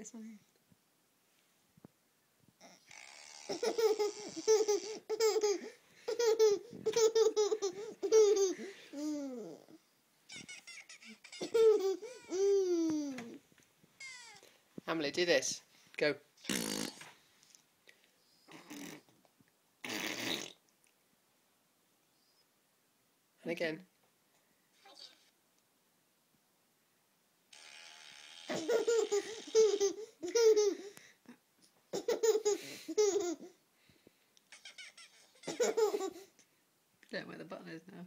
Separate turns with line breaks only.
this one here. Amelie, do this. Go. And again. Don't know where the button is now.